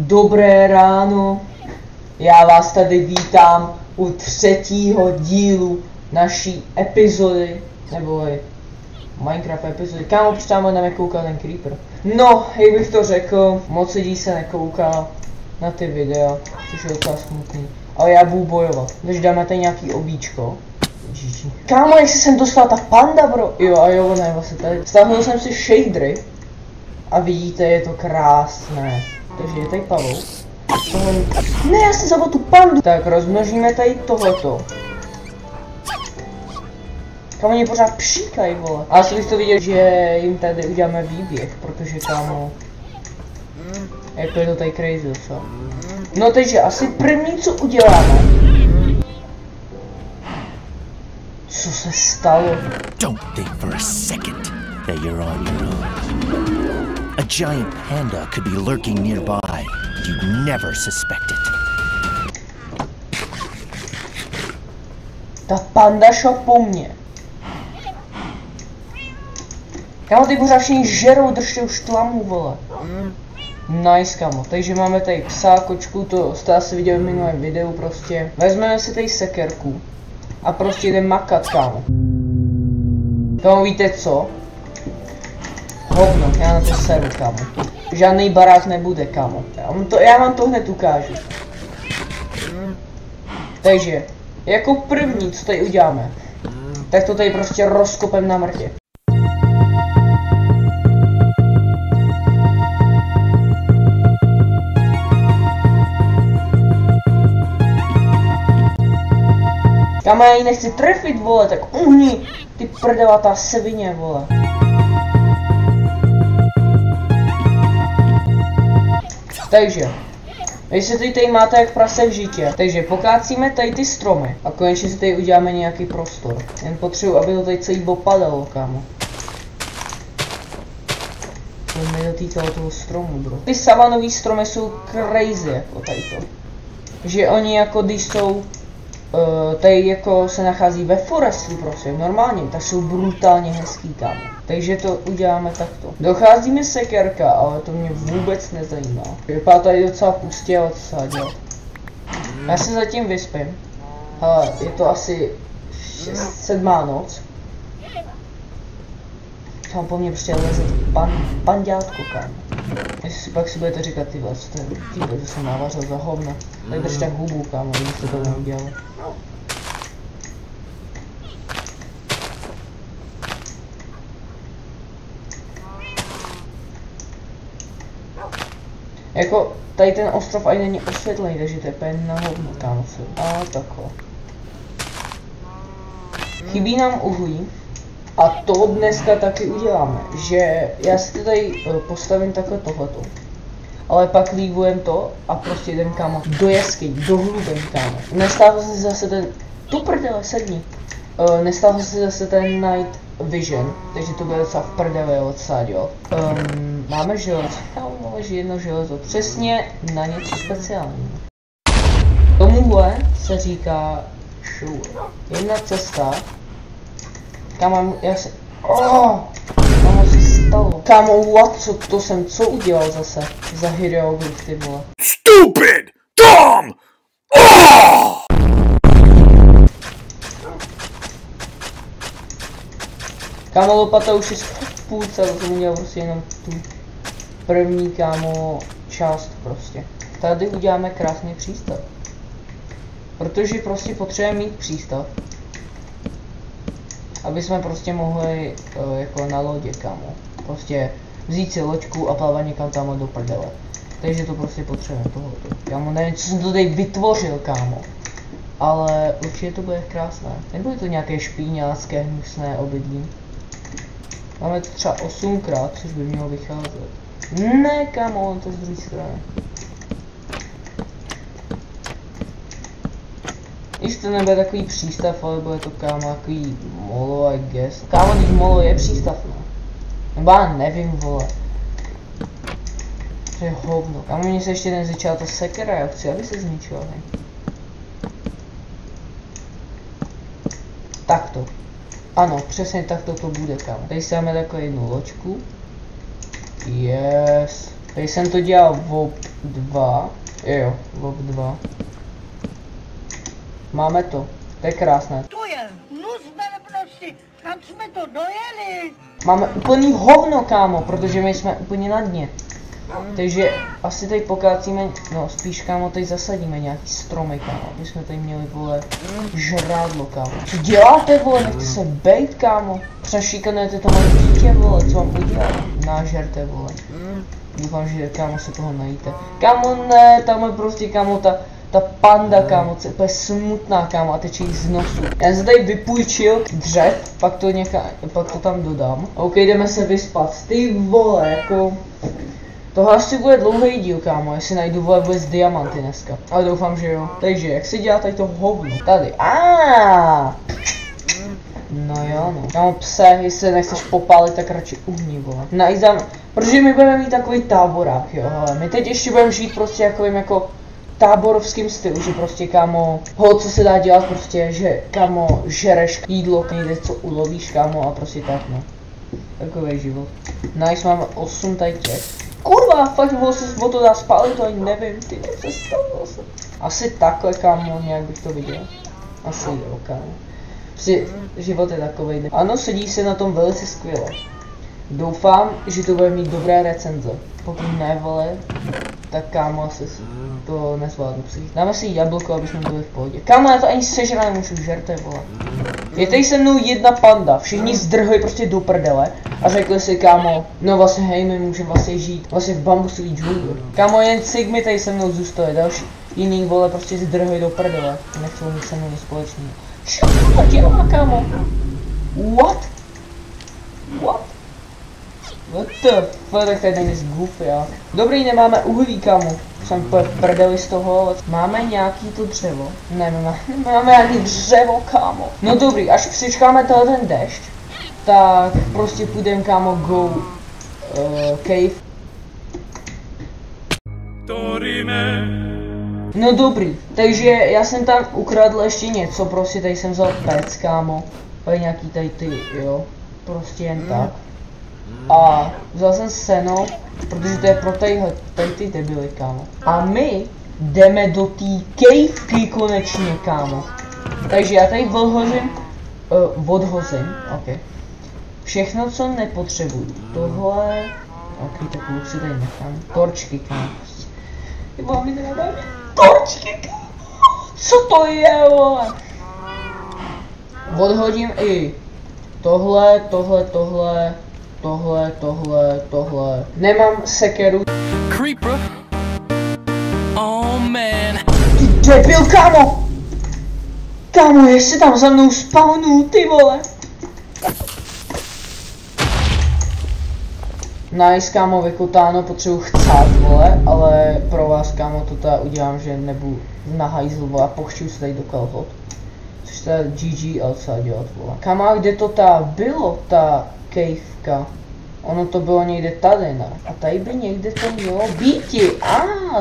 Dobré ráno, já vás tady vítám u 3. dílu naší epizody, nebo Minecraft epizody. Kámo, proč tam na mě koukal ten creeper? No, jak bych to řekl, moc lidí se nekouká na ty videa, což je docela smutný. Ale já budu bojovat, takže dáme tady nějaký obíčko. Ježiši. Kámo, jak jsem dostal ta panda, bro? Jo, a jo, ona je vlastně tady. Stáhnul jsem si shadery. A vidíte, je to krásné. Takže je tady pavouk. Ne, já jsem zabil tu pandu. Tak rozmnožíme tady tohleto. Kámo, oni pořád pšíkají, vole. A asi bych to viděl, že jim tady uděláme výběh, protože kámo, jako je to tady crazy, co? No takže asi první, co uděláme. Co se stalo? Don't think for a second that you're on your own. A giant panda could be lurking nearby. You'd never suspect it. Ta panda šla po mně. Kámo, ty pořád všichni žerou, držte už tlamu, vole. Nice, kámo, takže máme tady psa, kočku, to jste asi viděli v minulém videu prostě. Vezmeme si tady sekerku. A prostě jdeme makat, kámo. Kámo, víte co? Hovno, já na to seru, kámo. Žádný barák nebude, kámo. Já vám to hned ukážu. Takže, jako první, co tady uděláme, tak to tady prostě rozkopem na mrtě. Kámo, já ji nechci trefit, vole, tak uhni, ty prdelatá sevině, vole. Takže, vy tady máte jak prase v žitě, takže pokácíme tady ty stromy a konečně si tady uděláme nějaký prostor. Jen potřebuji, aby to tady celý opadalo, kámo. To mi dotýkalo toho stromu, bro. Ty savanový stromy jsou crazy, jako tady to. Že oni jako když jsou tady jako se nachází ve forestu prostě, normálně, tak jsou brutálně hezký, kámo. Takže to uděláme takto. Dochází mi sekerka, ale to mě vůbec nezajímá. Vypadá tady docela pustě, ale co se dá dělat. Já se zatím vyspím. Hele, je to asi 7. noc. Tam po mně prostě leze panďátko, kámo. Jestli si pak si budete říkat, ty vole, co to je, ty vole, že jsem navařil za hovno. Tak držte hubu, kámo, kdybyste to neudělali. Jako, tady ten ostrov ani není osvětlený, takže to je úplně na hovno, kámo. A takhle. Chybí nám uhlí. A to dneska taky uděláme, že já si tady postavím takhle tohleto. Ale pak lívujem to a prostě jdem, kámo, do jeskyň, do hlubin, kámo. Nestáhl si zase ten, tu prdele, sedni. Nestáhl si zase ten night vision, takže to bude docela v prdele odsát, jo. Máme železo, kámo, že jedno železo, přesně na něco speciálního. Tomuhle se říká show. Jedna cesta. Kámo, já se... Kámo, se stalo. Kámo, what? Co jsem udělal zase? Za hieroglyf, ty vole. Stupid! Dumb! Kámo, lopata už je v půlce, to jsem udělal prostě jenom tu první, kámo, část prostě. Tady uděláme krásný přístav. Protože prostě potřebujeme mít přístav. Aby jsme prostě mohli jako na lodě, kámo. Prostě vzít si loďku a plavat někam tam do prdele. Takže to prostě potřebujeme tohoto. Kámo, nevím, co jsem to tady vytvořil, kámo. Ale určitě to bude krásné. Nebude to nějaké špíňácké, hnusné obydlí. Máme to třeba 8krát, což by mělo vycházet. Ne, kámo, on to z druhé strany. Když to nebude takový přístav, ale bude to, kámo, takový molo, I guess. Kámo, když molo je přístav, no. Nebo já nevím, vole. To je hovno. Kámo, mně se ještě nezničila ta sekera, já chci, aby se zničila, ne? Takto. Ano, přesně takto to bude, kámo. Tady si dáme takovou jednu loďku. Yes. Tady jsem to dělal VOP 2. Jo, VOP 2. Máme to. To je krásné. To je nus velebnosti, kam jsme to dojeli? Máme úplný hovno, kámo, protože my jsme úplně na dně. Takže asi tady pokácíme, no spíš, kámo, tady zasadíme nějaký stromy, kámo, aby jsme tady měli, vole, žrádlo, kámo. Co děláte, vole, nechte se bejt, kámo. Přešikanujete to moje dítě, vole, co vám udělá? Nážerte, vole. Doufám, že, kámo, se toho najíte. Kámo, ne, tam je prostě, kámo, ta panda, kámo, co je úplně smutná, kámo, a teče jí z nosu. Já jsem tady vypůjčil dřev, pak to tam dodám. OK, jdeme se vyspat. Ty vole, jako... Tohle asi bude dlouhý díl, kámo, jestli najdu, vole, vůbec diamanty dneska. Ale doufám, že jo. Takže, jak se dělá tady to hovno? Tady, No jo, no. Kámo, pse, jestli nechceš popálit, tak radši uhni, vole. Najdám, protože my budeme mít takový táborák, jo, hele. My teď ještě budeme žít prostě takovým jako táborovským stylu, že prostě, kámo, co se dá dělat prostě, že, kámo, žereš jídlo, někde co ulovíš, kámo, a prostě tak, no. Takový život. Nice, máme 8 tady těch. Kurva, fakt, o to dá spálit, to ani nevím, ty nepředstavil jsem. Asi takhle, kámo, nějak bych to viděl. Asi jo, kámo. Prostě život je takovej. Ano, sedí se na tom velice skvěle. Doufám, že to bude mít dobré recenze. Pokud ne, vole, tak kámo, asi to nezvládnu přijít. Dáme si jablko, aby jsme byli v pohodě. Kámo, já to ani sežrat nemůžu, žerte, vole. Je tady se mnou jedna panda, všichni zdrhli prostě do prdele a řekli si, kámo, no vlastně hej, my můžeme vlastně žít vlastně v bambusový džungli. Kámo, jen Sigmy tady se mnou zůstali, další jiný, vole, prostě zdrhli do prdele. Nechcou mít se mnou nic společného. Co to dělá, kámo? What? What the fuck, tak tady není zguf, já. Dobrý, nemáme uhlí, kámo. Jsem v prdeli z toho, máme nějaký to dřevo. Ne, máme nějaký dřevo, kámo. No dobrý, až přečkáme ten dešť, tak prostě půjdeme, kámo, go cave. No dobrý, takže já jsem tam ukradl ještě něco, prostě tady jsem vzal pec, kámo. Tady nějaký tady ty, jo, prostě jen tak. A vzal jsem seno, protože to je pro tady ty debily, kámo. A my jdeme do té caveky konečně, kámo. Takže já tady odhozím, ok. Všechno, co nepotřebuju. Tohle, ok, tak už si tady nechám. Torčky, kámo. Nebo mi nedáme torčky, kámo. Co to je, vole? Odhodím i tohle. Nemám sekeru. Creeper. Oh man. Ty debil, kámo! Kámo, jestli tam za mnou spawnul, ty vole! Nice, kámo, vykotáno, potřebuji chcát, vole, ale pro vás, kámo, to teda udělám, že nebudu na hajzlu, vole, a pochčuju se tady do kalhot. Což teda GG, ale co dělat, vole. Kámo, kde to bylo, ta caveka? Ono to bylo někde tady, ne? A tady by někde to mělo býti.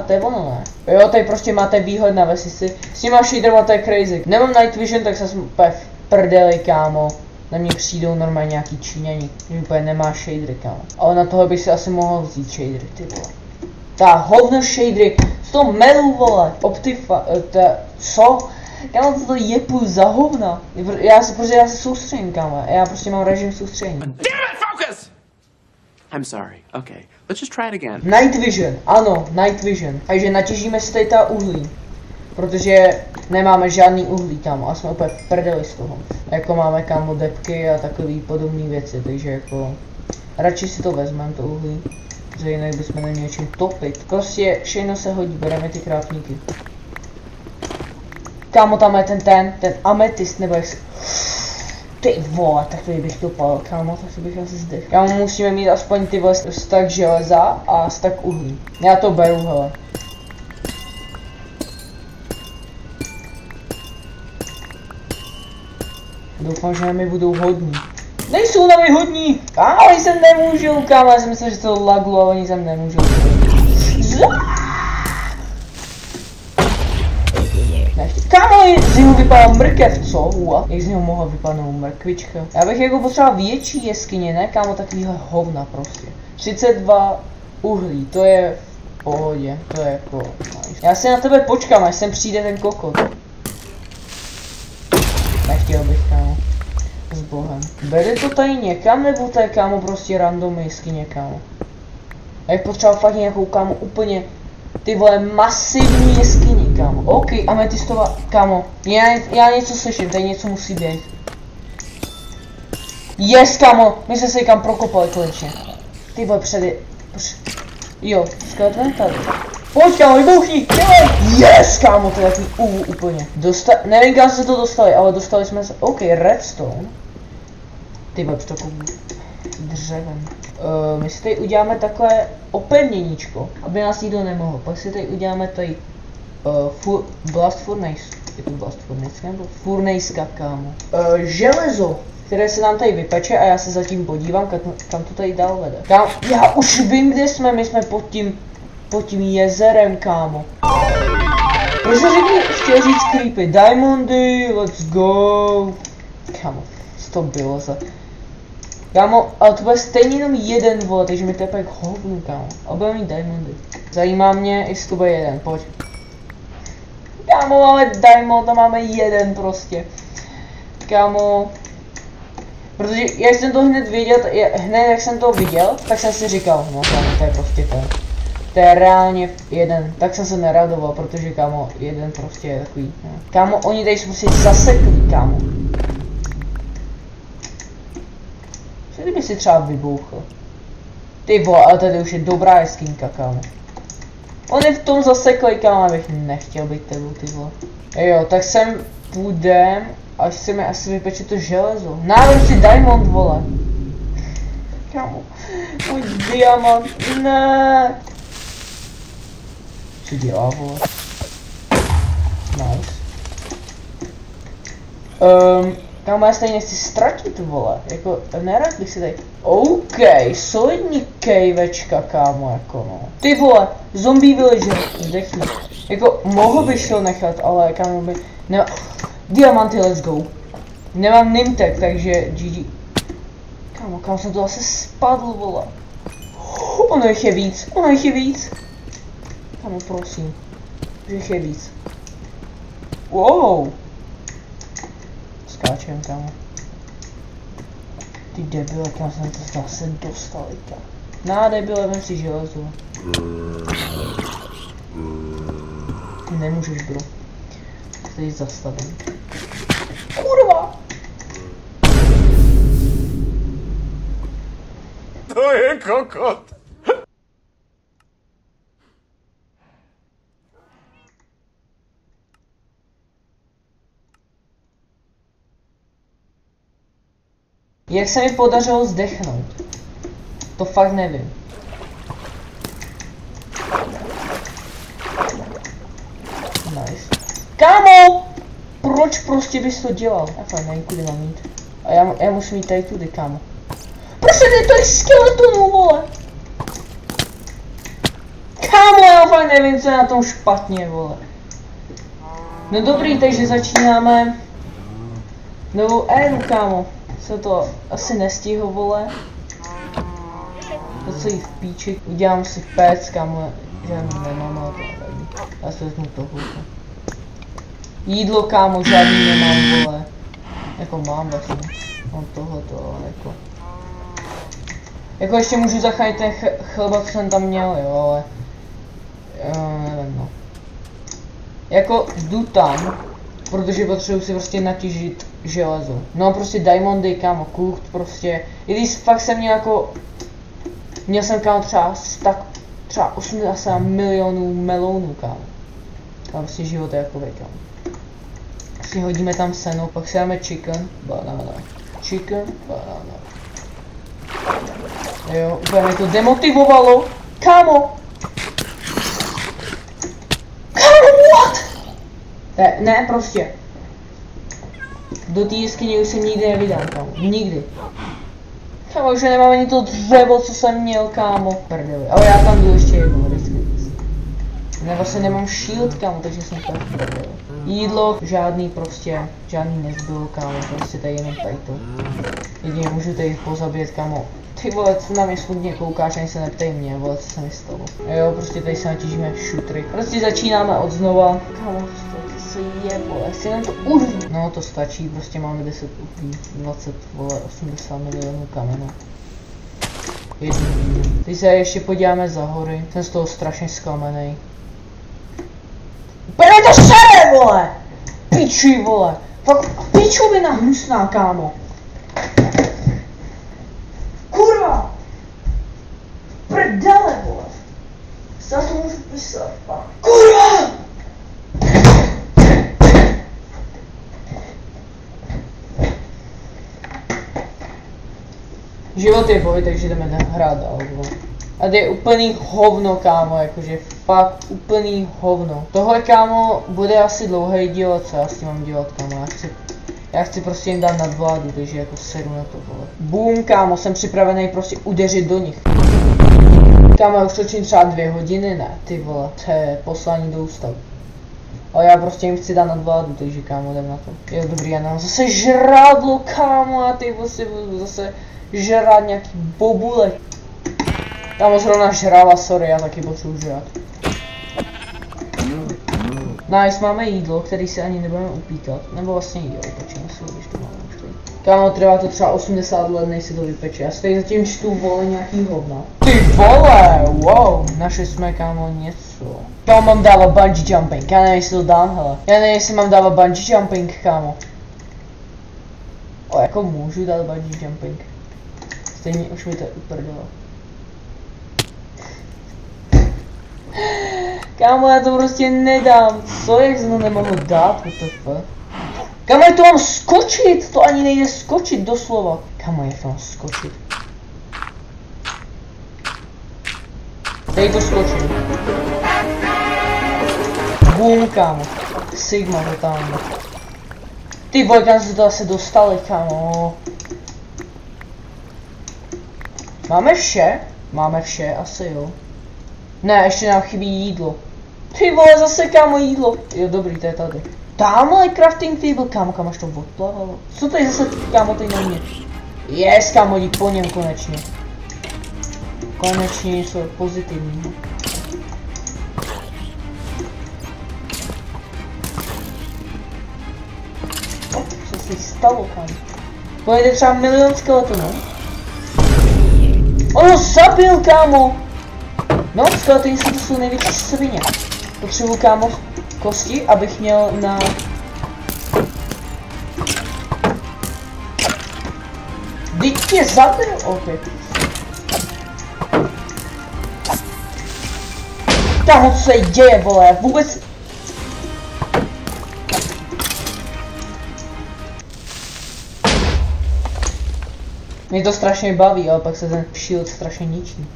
To je ono, ne? Jo, tady prostě máte výhled na vesnici. S těma shaderma to je crazy. Nemám night vision, tak jsem úplně v prdeli, kámo. Na mě přijdou normálně nějaký Číňani. Úplně nemá shadery, kámo. Ale na toho bych si asi mohl vzít shadery, ty vole. Ta hovno shadery. Z toho melu, vole. Co? Kámo, co to je půl za hovna? Protože já se soustředím, kámo. Já prostě mám režim soustředění. Damn it, focus! I'm sorry. Okay, let's just try it again. Night vision, ano, night vision. Takže natěžíme si tady ta uhlí. Protože nemáme žádný uhlí, kámo, a jsme úplně v prdeli z toho. Jako máme, kámo, depky a takový podobné věci, takže jako... Radši si to vezmeme, to uhlí. Protože jinak bychom neměli čím topit. Prostě všechno se hodí, bereme ty krápníky. Kámo, tam je ten ametist, nebo jak se... Ty vole, tak to bych dopal, kámo, tak to bych asi zdech. Kámo, musíme mít aspoň ty vole stack železa a stack uhlí. Já to beru, hele. Doufám, že na mě budou hodní. Nejsou na mě hodní! Oni sem nemůžou, kámo, já jsem myslel, že to laglo, ale oni sem nemůžou. Kámo, z něho vypadá mrkev, co? Jak z něho mohla vypadnout mrkvička? Já bych jako potřeboval větší jeskyně, ne? Kámo, takovýhle hovna prostě. 32 uhlí, to je v pohodě, to je jako nice. Já si na tebe počkám, až sem přijde ten kokot. Nechtěl bych, kámo. S bohem. Vede to tady někam, nebo to je, kámo, prostě random jeskyně, kámo? Já bych potřeboval fakt nějakou, kámo, úplně ty vole masivní jeskyni, kámo. OK, ametistová, kámo. Já něco slyším, tady něco musí být. Yes, kámo, my jsme se kam prokopali konečně. Ty vole jo, skeleton tady. Pojď, kámo, vybouchni, yes, kámo, to je takový úplně. Nevím, kam se to dostali, ale dostali jsme se, OK, redstone. Ty vole, takový dřevem. My si tady uděláme takhle opevněníčko, aby nás nikdo nemohl. Pak si tady uděláme tady blast furnace. Je to blast furnace nebo furnaceka, kámo. Železo, které se nám tady vypeče a já se zatím podívám, kam to tady dál vede. Kámo, já už vím, kde jsme, my jsme pod tím jezerem, kámo. Proč jsem chtěl říct creepy? Diamondy, let's go. Kámo, co to bylo za... Kámo, ale to bude stejně jenom jeden, vole, takže mi tepe k hovnu, kámo. A budeme mít diamondy. Zajímá mě, jestli to bude jeden, pojď. Kámo, ale diamond, tam máme jeden prostě. Kámo. Protože jak jsem to hned viděl, jak jsem to viděl, tak jsem si říkal, no kámo, to je prostě ten. To je reálně jeden, tak jsem se neradoval, protože kámo, jeden prostě je takový, no. Kámo, oni tady jsou si zasekli, kámo. Kdyby si třeba vybouchl. Ty vole, ale tady už je dobrá jeskynka, kámo. On je v tom zaseklej, kámo, abych nechtěl být tebou, ty vole. Jo, tak sem půjdem, až se mi asi vypeče to železo. Návrh si diamond, vole. Kámo, můj diamant, ne. Co dělá, vole? Nice. Kámo, já se tady nechci ztratit, vole, jako, nerad bych si tady... OK, solidní kejvečka, kámo, jako no. Ty vole, zombie villager, zdechni. Jako, mohl bych šel nechat, ale kámo by... Nemá... Diamanty, let's go. Nemám nimtek, takže GG. Kámo, kam jsem to asi spadl, vole. Ono jich je víc, Kámo, prosím. Jich je víc. Wow. Skáčem, kámo. Ty debile, kam jsem to zase dostal, kámo. Na debile, vem si železo. Nemůžeš, bro. Tady zastavím. Kurva! To je kokot. Jak se mi podařilo zdechnout? To fakt nevím. Nice. Kámo! Proč prostě bys to dělal? Já fakt nevím, kudy mám jít. A já musím jít tady tudy, kámo. Proč je tady skeletonů, vole? Kámo, já fakt nevím, co je na tom špatně, vole. No dobrý, takže začínáme novou éru, kámo. Se to asi nestihl, vole. To co jí v píči. Udělám si pec, kámo. Žádný nemám, ale to nevadí. Já si vezmu tohle. Jídlo, kámo, žádný nemám, vole. Jako mám vlastně. Mám tohleto, ale jako. Jako ještě můžu zachránit ten chleba, co jsem tam měl, jo, ale. Nevím, no. Jako jdu tam, protože potřebuji si prostě natěžit železo. No prostě diamondy, kámo, cooked prostě. I když fakt jsem měl jako... Měl jsem, kámo, třeba 80 milionů melounů, kámo. Tam prostě život je jako kámo. Prostě hodíme tam seno, pak si dáme chicken, banana. Chicken, banana. Jo, úplně mi to demotivovalo. Kámo! What? Ne, prostě. Do té jeskyně už jsem nikdy nevydal, kámo. Nikdy. Kámo, že nemám ani to dřevo, co jsem měl, kámo. Prdeli. Ale já tam jdu ještě jednou, vždycky. Ne, vlastně nemám shield, kámo, takže jsem tam prdeli. Jídlo, žádný prostě, žádný nezbyl, kámo, prostě tady jenom tady to. Jedině můžu tady pozabít, kámo. Ty vole, co na mě smutně koukáš, ani se neptej mě, vole, co se mi stalo. Jo, prostě tady se natížíme šutry. Prostě začínáme od znova. Kámo, to se je, vole, chci jenom to uhlí. No, to stačí, prostě máme 10 uhlí, 20, vole, 80 milionů kamenů. Teď se ještě podíváme za hory, jsem z toho strašně zklamenej. Úplně to sere, vole! Piči, vole! Fakt pičovina hnusná, kámo! Kurva! Prdele, vole! Za to můžu písat, fakt. Kurva! Život je boj, takže jdeme hrát dál, vole. A to je úplný hovno, kámo, jakože fakt úplný hovno. Tohle, kámo, bude asi dlouhý díl, co já s tím mám dělat, kámo, já chci prostě jim dát nadvládu, takže jako seru na to, vole. Boom, kámo, jsem připravený prostě udeřit do nich. Kámo, já už točím třeba 2 hodiny, ne, ty vole, to je poslání do ústavu. Ale já prostě jim chci dát nadvládu, takže kámo, jdem na to. Jo, dobrý, já nám zase žrádlo, kámo, a ty vlastně budu zase žrát nějaký bobule. Kámo, zrovna žrala, sorry, já taky potřebuji žrát. Nice, máme jídlo, který si ani nebudeme upíkat. Nebo vlastně jídlo, počíme si, když to máme už tady. Kámo, trvá to třeba 80 let, než si to vypeče. Já si tady zatím čtu, vole, nějaký hovna. Ty vole, wow, našli jsme, kámo, něco. Kámo, mám dávat bungee jumping, já nevím, jestli to dám, hele. Já nevím, jestli mám dávat bungee jumping, kámo. O, jako můžu dát bungee jumping. Stejně už mi to uprdilo. Kámo, já to prostě nedám. Co, jak jsem to nemohl dát, WTF? Kámo, jak to mám skočit? To ani nejde skočit doslova. Kámo, jak to mám skočit? Tady to skočím. Boom, kámo. Sigma totálně. Ty vole, kam se to asi dostali, kámo. Máme vše? Máme vše, asi jo. Ne, ještě nám chybí jídlo. Ty vole, zase, kámo, jídlo. Jo, dobrý, to je tady. Tamhle crafting table, kámo, kam až to odplavalo. Co tady zase, kámo, tady na mě? Yes, kámo, dík po něm konečně. Konečně něco pozitivního. Co se stalo, kámo? Pojede třeba 1 milion skeletonů. On ho zabil, kámo! No, skeletony jsou největší svině. Potřebuji, kámo, kosti, abych měl na... Vždyť tě zabil? OK. Kámo, co se děje, vole? Vůbec... Mě to strašně baví, ale pak se ten shield strašně ničí.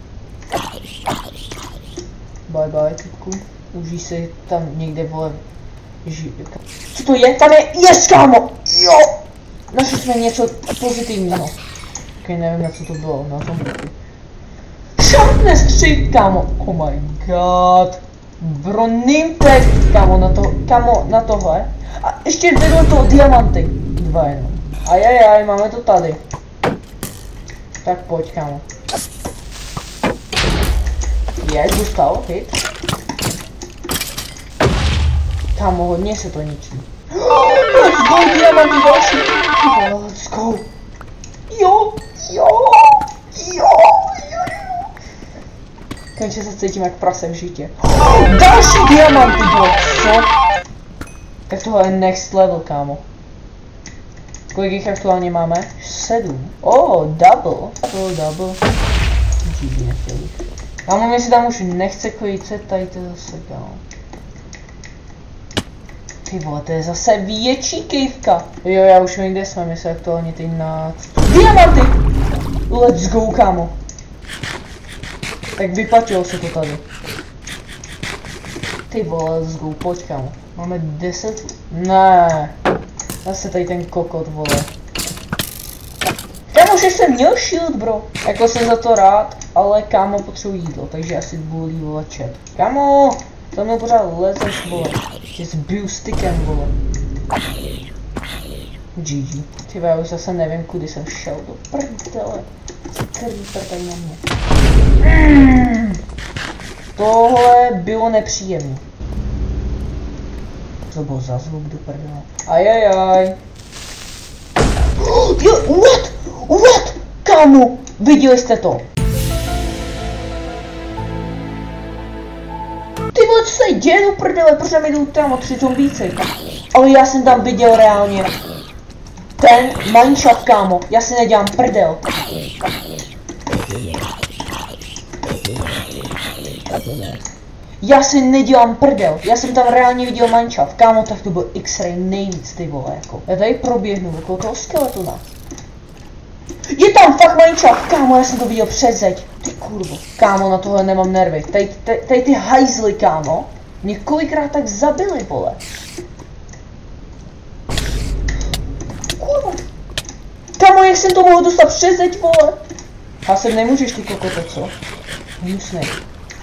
Bye bye, typku. Užij si tam někde, vole, co to je? Tam je, yes, kámo! Jo! Našli jsme něco pozitivního. Ok, nevím, na co to bylo, na tom boku. Sharpness 3, kámo! Oh my god! Bro, nimpek, kámo, na tohle. A ještě vedle toho diamanty. 2 jenom. Ajajaj, máme to tady. Tak pojď, kámo. Yes, dostal, hit. Kámo, hodně se to ničí. Let's go, diamanty další. Let's go. Jo. Konečně se cítím jak prase v žitě. Další diamanty, bro, co? Tak tohle je next level, kámo. Kolik jich aktuálně máme? 7. Oh, double. GG nechtěl bych. Kámo, mě si tam už nechce klít, co je tady to zase, kámo. Ty vole, to je zase větší kejvka. Jo, já už vím, kde jsme, my se aktuálně teď na... Diamanty! Let's go, kámo. Tak vyplatilo se to tady. Ty vole, let's go, pojď, kámo. Máme 10... Ne. Zase tady ten kokot, vole. Kámo, už jsem měl shield, bro. Jako jsem za to rád, ale kámo, potřebuji jídlo, takže asi bolí, vole, chat. Kámo, to mnou pořád lezeš, vole. Tě zbiju stickem, vole. GG. Ty já už zase nevím, kudy jsem šel do prdele. Creeper tady na mě. Tohle bylo nepříjemné. To byl za zvuk do prdele. Ajajaj. What? What? Kámo, viděli jste to? Ty vole, co se děje do prdele, protože mi jdou tam 3 zombíci. Ale já jsem tam viděl reálně ten mineshaft, kámo, já si nedělám prdel. Já si nedělám prdel, já jsem tam reálně viděl mineshaft, kámo, tak to byl X-ray nejvíc, ty vole, jako. Já tady proběhnu okolo toho skeletona. Je tam fakt mineshaft, kámo, já jsem to viděl přes zeď. Ty kurvo, kámo, na tohle nemám nervy. Tady ty hajzly, kámo, mě kolikrát tak zabili, vole. Kurva. Kámo, jak jsem to mohl dostat přes zeď, vole? Já sem nemůžeš, ty kokote, co? Hnusnej.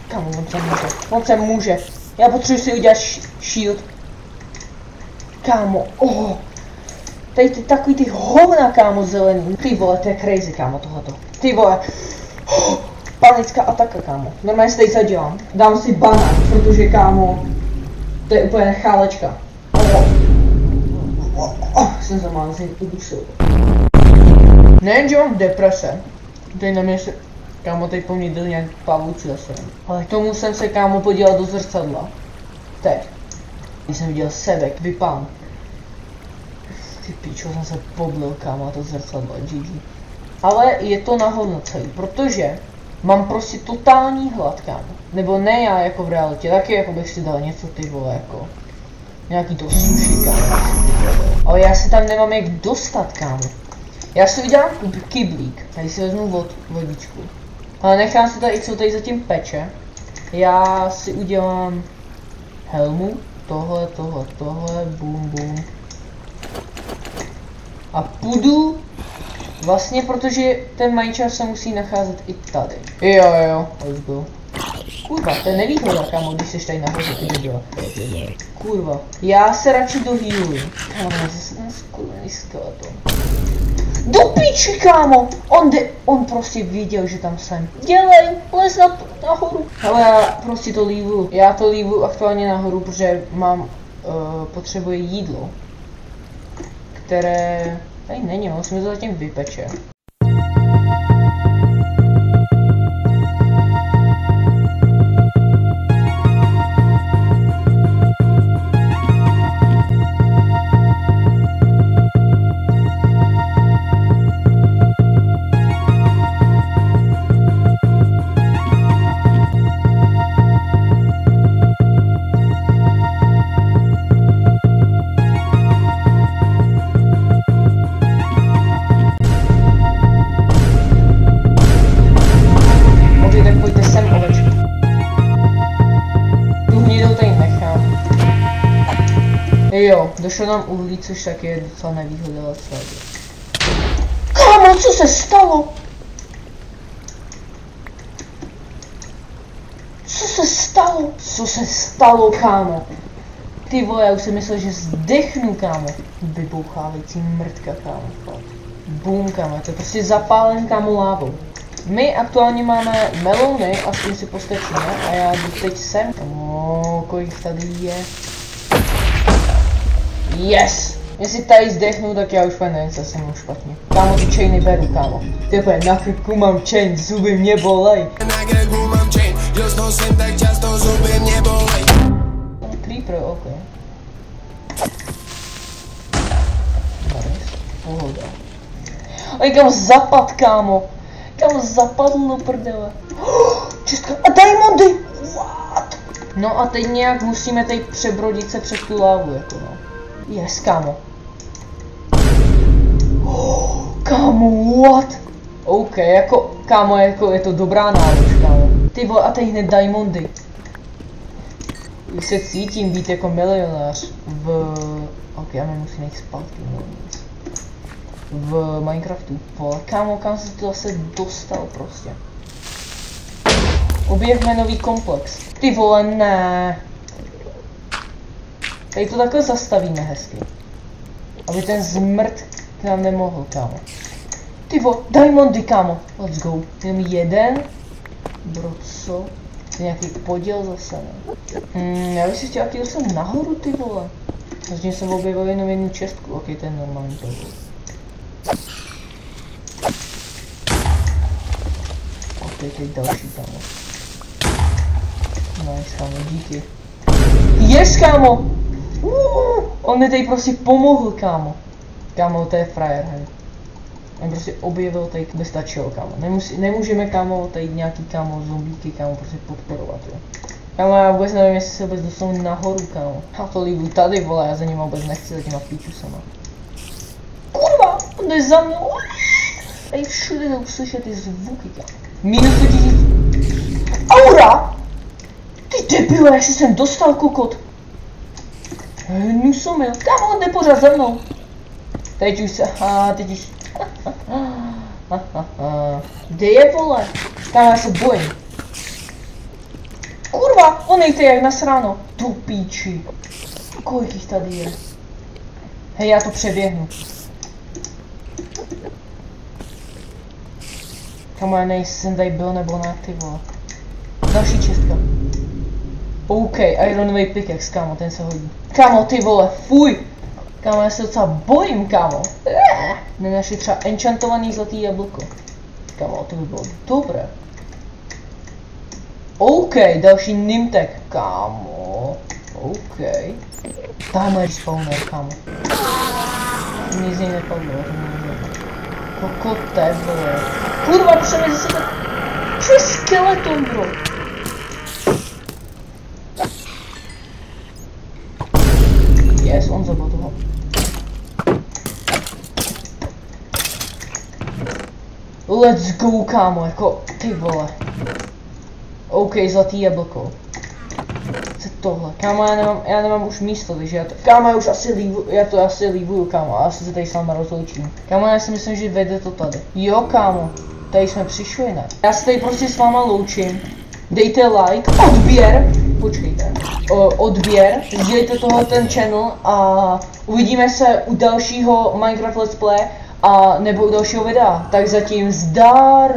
Kámo, on se může. Já potřebuji si udělat shield. Kámo, tady ty takový ty hovna, kámo, zelený. Ty vole, to je crazy, kámo, tohleto. Ty vole. Panická ataka, kámo. Normálně si tady zadělám. Dám si banán, protože, kámo, to je úplně chálečka. Jsem zamázlý, udusil. Nejenže mám deprese. Tady na mě se, kámo, tady po mně byl nějak pavouci zase. Ale k tomu jsem se, kámo, podíval do zrcadla. Teď. Když jsem viděl sebe, vypán. Ty pičo, jsem se poblil, kámo, a to zrcadlo, GG. Ale je to na hovno celý, protože mám prostě totální hlad, kámo. Nebo ne já jako v realitě, taky jako bych si dal něco, ty vole, jako. Nějaký to sushi, kámo. Ale já se tam nemám jak dostat, kámo. Já si udělám kyblík, tady si vezmu vodičku. Ale nechám si tady, co tady zatím peče. Já si udělám helmu, tohle, bum. A půjdu vlastně, protože ten mineshaft se musí nacházet i tady. Jo, let's go. Kurva, to je nevýhoda, kámo, když jsi tady nahoře, ty debil. Kurva, já se radši dohealuji. Kámo, zase ten skurvený skeleton. Do píči, kámo! On prostě věděl, že tam jsem. Dělej, les nahoru. Ale já prostě to lívu. Já to lívu aktuálně nahoru, protože mám, potřebuji jídlo. Které tady není, musíme to zatím vypeče. Jo, došlo nám uhlí, což tak je docela nevýhoda, ale co je. Kámo, co se stalo? Co se stalo, kámo? Ty vole, já už jsem myslel, že zdechnu, kámo. Vybouchávající mrtka, kámo. Boom, kámo, to je prostě zapálen, kámo, lávou. My aktuálně máme melouny a s tím si postačíme a já jdu teď sem. Kolik tady je? Yes! Jestli tady zdechnu, tak já už fakt nevím, co jsem špatně. Kámo, ty chainy beru, kámo. Ty úplně na krku mám chain, zuby mě bolej. Creeper, ok. Pohoda. Oj, kam zapad, kámo. Kam zapadl do prdele. Česká. A diamondy! What? No a teď nějak musíme tady přebrodit se přes tu lávu, jako no. Yes, kámo. Kámo, what? OK, jako, kámo, jako je to dobrá nálož, kámo. Ty vole, a tady hned diamondy. Už se cítím být jako milionář OK, já nemusím jít zpátky, no nic. V Minecraftu. Vole, kámo, kam se to zase dostal prostě. Objevme nový komplex. Ty vole, ne. Tady to takhle zastavíme hezky. Aby ten zmrt k nám nemohl, kámo. Ty diamondy, kámo. Let's go. Jenom jeden. Bro, co? To je nějaký poděl zase, ne? Já bych si chtěl dostat nahoru, ty vole. Vlastně jsem objevil jenom jednu čestku. Ok, to je normální to. Ok, teď další, kámo. Nice, kámo, díky. Yes, kámo! On mi tady prostě pomohl, kámo. Kámo, to je frajer, hej. On prostě objevil tady, by stačilo, kámo. Nemůžeme, kámo, tady nějaký, kámo, zombíky, kámo, prostě podporovat, jo. Kámo, já vůbec nevím, jestli se vůbec dostanu nahoru, kámo. Já to líbu tady, vole, já za ním vůbec nechci, za těma píčusama. Kurva, on jde za mnou. Tady všude jde uslyšet ty zvuky, kámo. Minus 1000. Aura! Ty debile, jak jsi sem dostal, kokot? Nusomil. Kámo, on jde pořád za mnou. Teď už se, teď už. Kde je, vole? Kámo, já se bojím. Kurva, on nejte jak nasráno. Tu píči. Kolik jich tady je? Hej, já to přeběhnu. Kámo, já nejsem tady byl nebo ne, ty vole. Další čestka. OK, ironový pickaxe, kámo, ten se hodí. Kámo, ty vole, fuj! Kámo, já se docela bojím, kámo. Nenašli třeba enchantovaný zlatý jablko. Kámo, to by bylo dobré. OK, další nimtek, kámo. OK. Tamhle je spawner, kámo. Nic z něj nepadlo, to může. Kokote, vole. Kurva, přeme zase tak... Co je skeleton, bro? Yes, on zabil toho. Let's go, kámo, jako ty vole. OK, zlatý jablko. Co je tohle? Kámo, já nemám už místo, takže já to asi líbuju, kámo, a asi se tady s váma rozloučím. Kámo, já si myslím, že vede to tady. Jo, kámo, tady jsme přišli, ne? Já se tady prostě s váma loučím. Dejte like, odběr, počkejte, odběr, sdílejte tohle ten channel a uvidíme se u dalšího Minecraft Let's Play a nebo u dalšího videa. Tak zatím zdar!